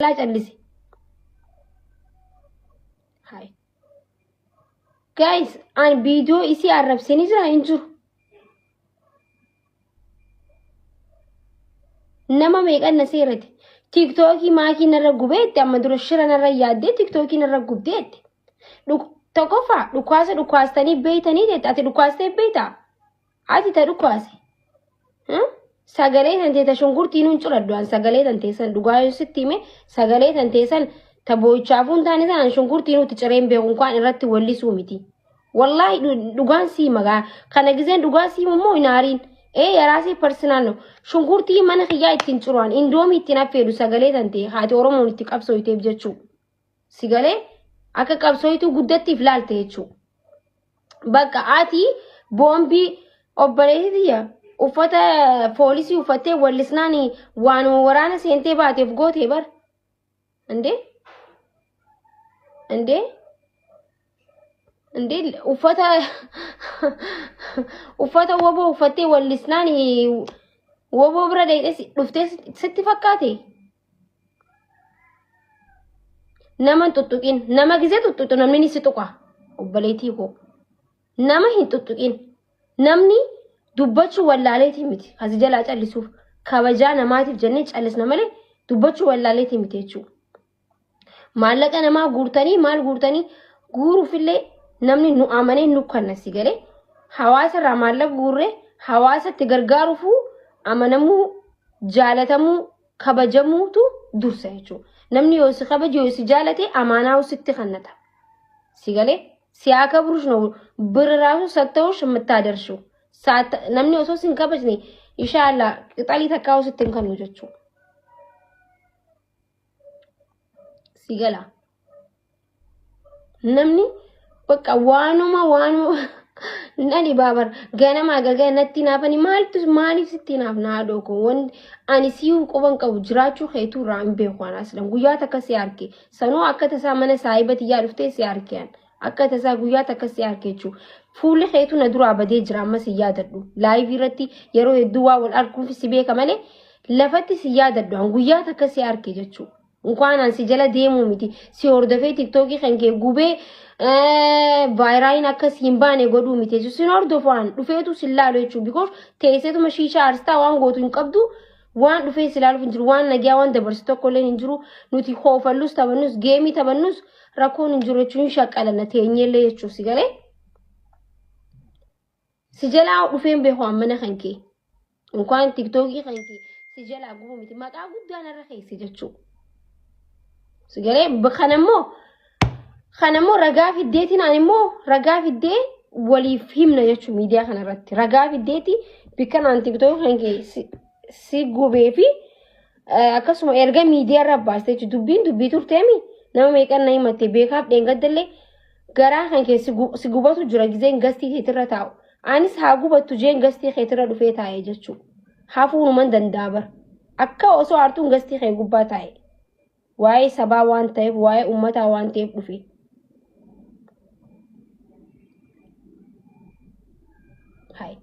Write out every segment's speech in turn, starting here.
لا جلسي هاي guys أنا فيديو إسي عرب سنجرا إنجو نما ميقا نسيرتي تيك توكي ماكي نرقو بيت أما در الشرا نرياد دي تيك توكي نرقو بيت تقفع لكواسة تاني بيتاني ديت أتي لكواسة بيتا أتي تلكواسة sagalee tante tashungurtiin hin curadduan sagalee tante san dhugaa sitti hime sagalee tante san taboichaafuun taane san shungurtiin uti cireen beekun kwaan irratti wallisuu miti wallahi dhugaan sii magaa kana gizeen dhugaa sii immoo inaariin yaraasii personal no shungurtii mana xiyyaa ittiin curuan indoomii ittiin affeedu sagalee tante haati oromoon itti qabsooyteef jechuu sigalee akka qabsooytuu guddattiif laalte jechuu bakka ati boombii obboleetiyya uffata poolisii uffattee wallisnaani waan waraana seentee baateef gootee bar ande uffata woboo uffattee wallisnaani woboo bira deeqee dhuftee sitti fakkaate nama tuttuqin nama gizee tuttuqu namni ni si tuqa obboleetii koo nama hin tuttuqin namni dubbachuu wallaaleetii miti asi jalaa callisuuf kabajaa namaatiif jennee callisna malee dubbachuu wallaaleetii miti jechuudha. Maallaqa namaa guurtanii maal guurtanii guuruufillee namni nu amanee nu kannasi galee hawaasa irraa maallaqa guurree hawaasatti gargaaruufuu amanamuu jaalatamuu kabajamuutu dursa jechuudha. Namni yoo si kabaje yoo si jaalate amaanaa sitti kannata. Si galee si haa kabruush no birraasu satta'uush mittaadarshuu. namni osoo sin kabajne inshallah qixalii takkaaositti hin kennu jechuudha. Sigala namni bakka waanuma nani baabar ganama galgala natti naafani maaliif sitti naaf naadoo ko wan ani siyu qoban qabu jiraachuu keetu irraa hin beeku aslan guyyaa takka si arke sanoo akka tasaa mana saahibati yaa dhuftee si arkeen akka tasaa guyyaa takka si arke jechuudha. Fuulli keetu na dura abadee jira amma si yaadadhu live irratti yeroo hedduu waa wal arguuf si beeka malee lafatti si yaadadhu an guyyaa takka si arke jechuudha. Inkwaan an si jala deemuu miti si hordofee tiktokii kan kee gubee vaayiraayin akka si hin baane godhuu miti jechuudha. Sin hordofaan dhufeetu si laalu jechuudha because teesseetuma shiishaa arstaa waan gootu hin qabdu waan dhufee si laaluuf hin jiru waan nagaa waan dabarsu tokkollee hin jiru nuti hoofallus taphannus geemii taphannus rakkoon hin jiru jechuun shaqqalanna teenyellee jechuudha si galee. Sijala dhufeen beeku ammana kan kee inkwaan tiktokii kan kee sijala gubu miti maqaa guddaan irra keessa jechuudha. Sigalee kanammoo ragaa fiddeetiin ani immoo ragaa fiddee waliif himna jechuudha miidiyaa kanarratti ragaa fiddeeti bikka naan tiktokii kan kee si gubee fi akkasuma erga miidiyaa irra baastee jechuudha dubbii turteemi nama meeqan na himatte beekaaf dheengaddallee garaa kan kee si gubatu jira gizeen gastii keetirra taa'u. Anis haa gubattu jeen gastii keetirra dhufee taa'ee jechuudha. Hafuunuman danda'a bar. Akka osoo aartuun gastii kee gubbaa taa'e. Waa'ee sabaa waan ta'eef, waa'ee uummataa waan ta'eef dhufe. Hayi.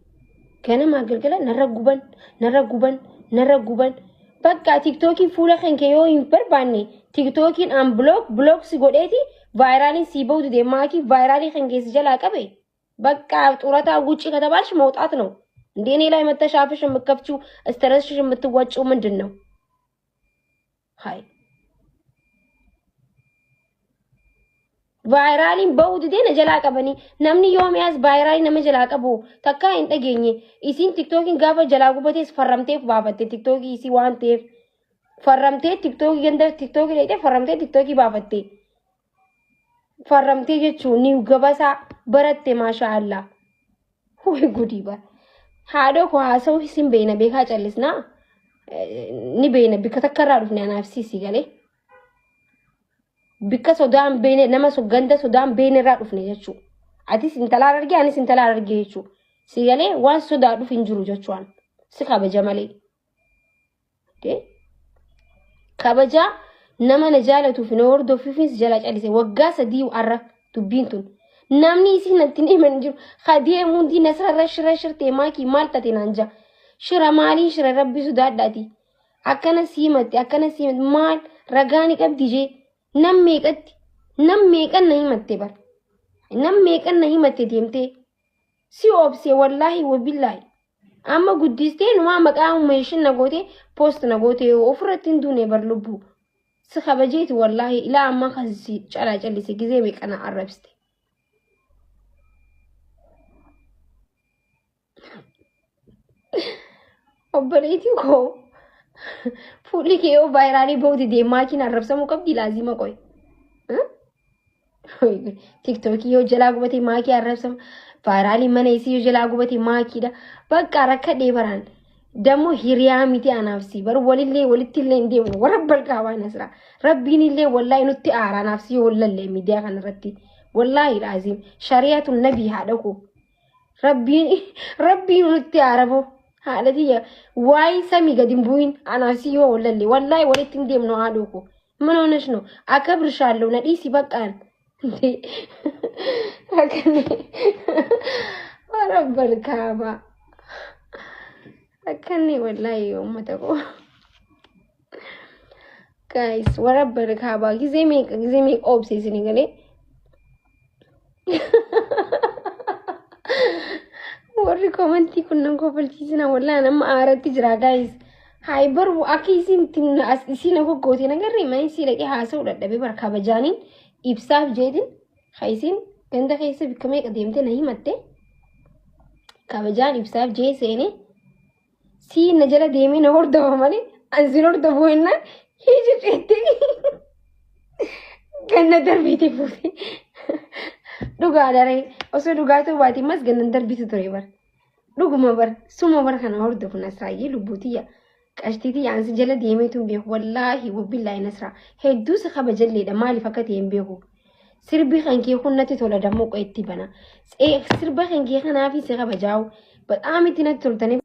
Ganama galgala narra guban. Bakka tiktookiin fuula kee yoo hin barbaanne tiktookiin aan block si godheeti vaayiraaliin si ba'u didee maakii vaayiraalii kan keessi jalaa qabe. በቃ ጡረታ ውጪ ከተባልሽ መውጣት ነው እንዴ እኔ ላይ መተሻፈሽ የምከፍቺው ስትረስሽ የምትወጪው ምንድነው ሃይ ቫይራሊን በውድዴ ነጀላቀበኒ namni yoom yaas vaayiraalii nama jalaqabu takka hin dhageenye isin tiktokiin gaafa jalaqubate farramteef baafatte tiktokii isi waan ta'eef farramtee tiktokii ganda tiktokii leete farramtee tiktokii baafatte farramtee jechuun ni gabasaa baratte maashaallah hoy gudiba haadho ko haasa'u isin beena beekaa callisna ni beena bikka takkarraa dhufne anaafsiisi galee bikka sodaan beene nama ganda sodaan beene irraa dhufne jechuudha. Atis intalaa argee anis intalaa argee jechuudha. Si galee waan sodaa dhufu hin jiru jechuudha. Si kabaja malee. Kabaja nama na jaalatuuf na hordofuufis jala calise waggaa 3 arra dubbiin tun. Namni isin nattiin himan jiru hadee mundi nasarra shirtee maakii maal taate naan jaa shira maalii shira rabbi sodaadhaati akkana siimatti maal ragaani qabdi jee nam meeqan na himatte bar nam meeqan na himatte deemtee si obse wallaahi wabillaahi amma guddistee numaa maqaa umeeshin na goote post na goote ofirratti hin duune bar lubbuu si kabajeeti wallaahi ilaa amma kasi calaa callise gizee meeqana arrabste obboleetii koo fuulli kee yoo vaayiraalii ba'uuti deemaa kiin arrabsamuu qabdi laazima qoy tiktokii yoo jalaa gubate maakii arrabsama vaayiraalii mana isii yoo jalaa gubate maakiidha bakka rakka dheebaraan dammo hiriyaa miti anaafsi bar walillee walittillee hin deemnu warra balqaabaa nasra rabbiin illee wallaahi nutti aaraa anaafsi yoo wallallee miidiyaa kanarratti wallaahi laazim shari'aatu nabii haadha koo rabbiin nutti aaraboo haadhatiyya waa'ee samii gadi hin bu'in anaafsi yoo wallallee wallaahi walitti hin deemnu haadhoo koo mana onash no akka birshaallee na dhiisi baqqaan warra balqaabaa akkanni wallaahi uummata koo guys warra balqaabaa gizee meeqa obseesini galee warri komantii kunnan kofalchiisina wallaahi nama aaratti jira guys hay baru akka isin goggoote nagarree mana isii dhaqee haasa'uu dadhabee bar kabajaaniin ibsaaf jeetin haysin ganda keessa bikka meeqa deemte na himatte kabajaan ibsaaf jee seene si na jala deemee na hordofa malee ansin hordofuu hennaan hiji ceette ganna darbiite fuute dhugaa daree osoo dhugaatu baati mas gannan darbitu ture bar dhuguma bar suma bar kana hordofu nasraayyee lubbuutiyya qashtiti ansi jala deemeetu beeku wallaahi wabbillaahi nasraa hedduu si kabajalleedha maaliif akka ta'e hin beeku sirbi kan kee kunnatti tola dammoo qo'etti bana sirba kan kee kanaafi si kabajaa'u badhaam itti natti toltanii